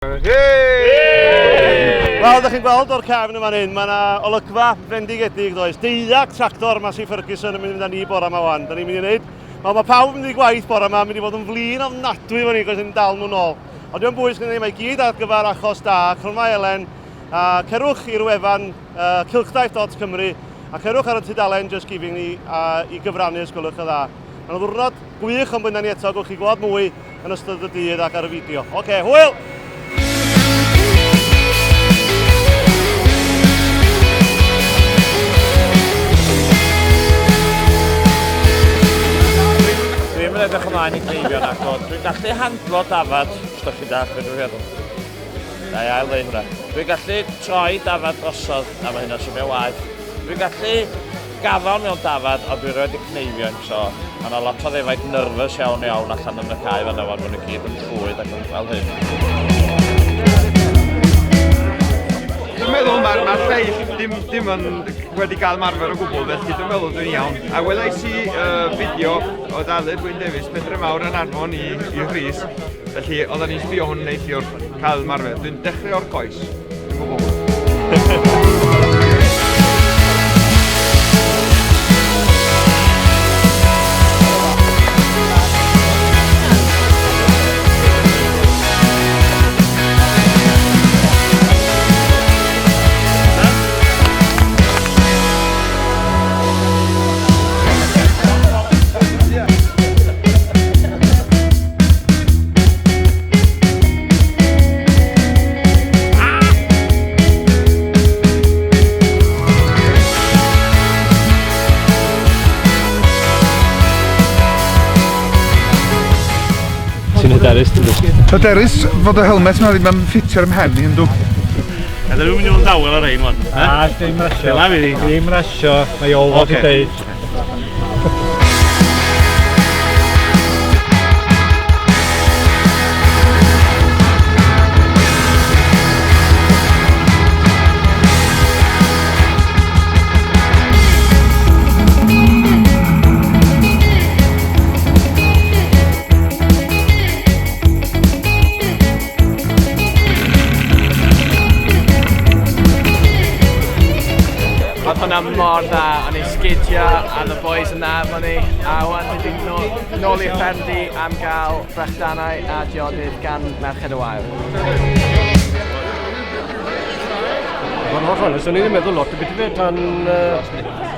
Wel, da chi'n gweld o'r cefn yma hyn, mae yna olygfa fendigedig does. Deuddeg tractor mas i Ferguson yn mynd â ni bore yma wan. Da ni'n mynd i wneud. Mae pawb yn mynd i gwaith bore yma, mynd i fod yn flin ofnadwy fan ni, gos ni'n dal nhw nôl. Ond yw'n bwys gyda ni, mae gyd ar gyfer achos da, Cronfa Elen, cerwch i'r wefan Cylchdaith Cymru, a cerwch ar y tudalen Just Giving ni i gyfrannu os gwelwch y dda. Mae'n ddiwrnod gwych ond byddwn ni eto, gwch chi gweld mwy yn ystod y dydd ac ar y fideo. Oce, hwyl! Dwi'n mynd edrych ymlaen i gleifio na, dwi'n gallu handlo dafad, os ydych chi'n dach, dwi'n meddwl. Na i ail-ddeu hwnna. Dwi'n gallu troi dafad drosodd, a mae hynna sy'n mewn waith. Dwi'n gallu gafon mewn dafad, ond dwi'n rhaid i gleifio, so mae yna lot o ddefaid nerfus iawn allan yn y cae fan yma, mwyn i gyd yn llwyd ac yn fel hyn. Dwi'n meddwl mae'r lleill dim yn wedi cael marfer o gwbl, felly dwi'n meddwl dwi'n iawn. A welais i fideo o Dafydd Wyn Davies, Pedre Mawr yn Arfon i Rhys, felly oedden ni'n sbio hwn neithiwr cael marfer. Dwi'n dechrau o'r coes. Dwi'n gwybod. Hyderus fod y helmet yma ddim yn ffitio'r mhen i yndw. A dyn nhw'n mynd i fod yn dawel ar ein wan. Dim rasio. Dim rasio, mae o fod i dweud. Oedd hwnna mor dda, o'n i sgidio a the boys yn dda efo ni, a wan dwi nôl i'r fferdi am gael brechdanau a diodydd gan Merched y Wael. Mae'n holl o'n i'n meddwl lot o beth i fe tan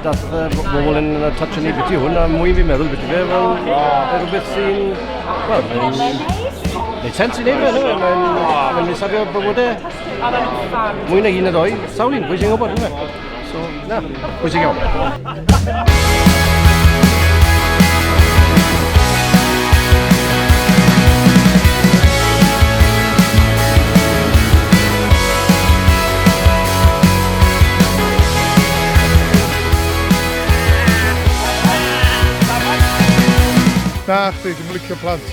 dath bobl yn touch ni beth i hwn, a mwy fi'n meddwl beth i fe fel rhywbeth sy'n... Wel, mae'n... Neud sens i neud fe, mae'n nisafio bywydau. Mwy na un a doi, sawl un, pwy sy'n gwybod hwnna. So, na, pwysig iawn. Na chdi, dwi'n licio plant.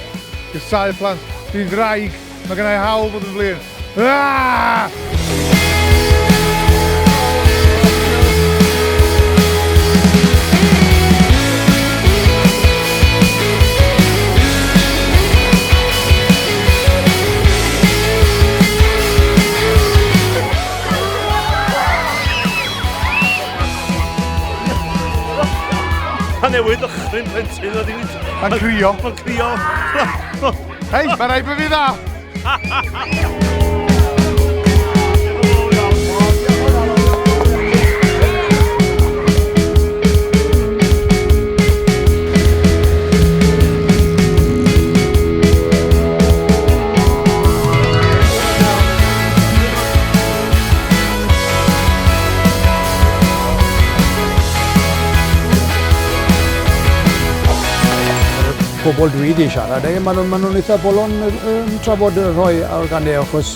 Dwi'n sau plant. Dwi'n draig. Mae gennau hawl fod yn flin. A newid ychryn plentyn o ddim... Mae'n crio. Mae'n crio. Hei, mae'n rhaid bod fi dda. Pobl dwi wedi siarad, maen nhw'n eitha bolon trafod rhoi organau, achos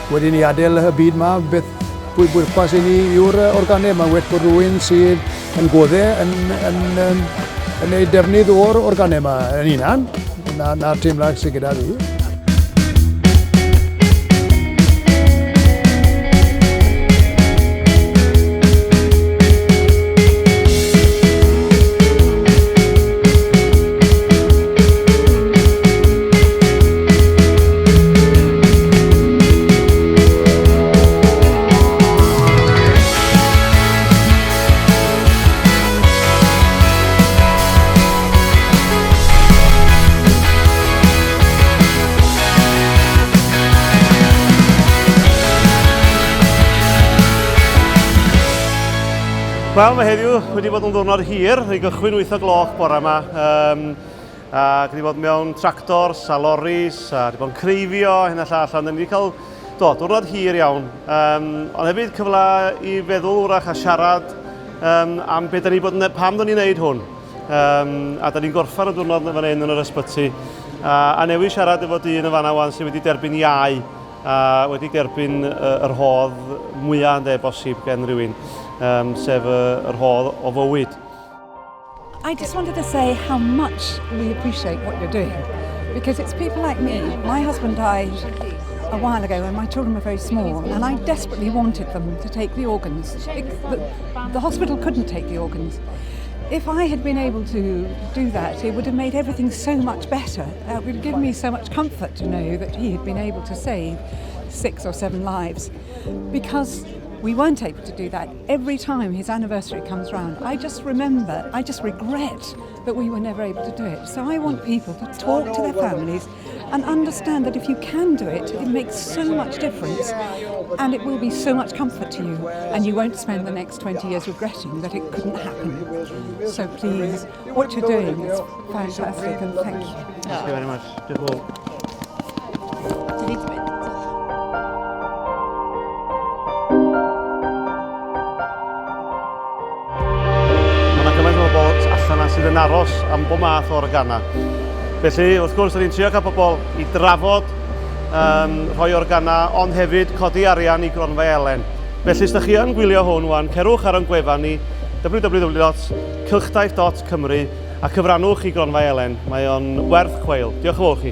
wedi ni adael y byd yma, pwy bwrpas i ni yw'r organau. Mae wedi bod rhywun sydd yn goddau yn gwneud defnydd o'r organau yma yn unan, na'r teimlad sydd gyda fi. Wel, mae heddiw wedi bod yn ddiwrnod hir, wedi gychwyn 8 o gloch bore yma. A wedi bod mewn tractors a loris, a wedi bod yn creifio, hyn a llall, ond wedi cael diwrnod hir iawn. Ond hefyd cyfle i feddwl wrach a siarad am beth da ni bod yn pam da ni'n neud hwn. A da ni'n gorffan y diwrnod fan hyn yn yr ysbyty. A newi siarad efo dyn yn fanna wan sydd wedi derbyn iau a wedi derbyn yr hodd mwyaf yn bosib gen rhywun, sef yr hodd o fywyd. I just wanted to say how much we appreciate what you're doing, because it's people like me. My husband died a while ago when my children were very small, and I desperately wanted them to take the organs. The hospital couldn't take the organs. If I had been able to do that, it would have made everything so much better. It would have given me so much comfort to know that he had been able to save 6 or 7 lives. Because we weren't able to do that. Every time his anniversary comes round, I just regret that we were never able to do it. So I want people to talk to their families and understand that if you can do it, it makes so much difference and it will be so much comfort to you, and you won't spend the next 20 years regretting that it couldn't happen. So please, what you're doing is fantastic, and thank you. Thank you very much. Diolch yn fawr. Sydd yn aros am bob math o organa. Felly, wrth gwrs, ni'n trio cael pobl i drafod rhoi organa, ond hefyd codi arian i gronfa Elen. Felly, os ydych chi yn gwylio hwn wan, cerwch ar yn gwefan ni www.cylchdaith.cymru a cyfrannwch i gronfa Elen. Mae o'n werth chweil. Diolch yn fawr chi.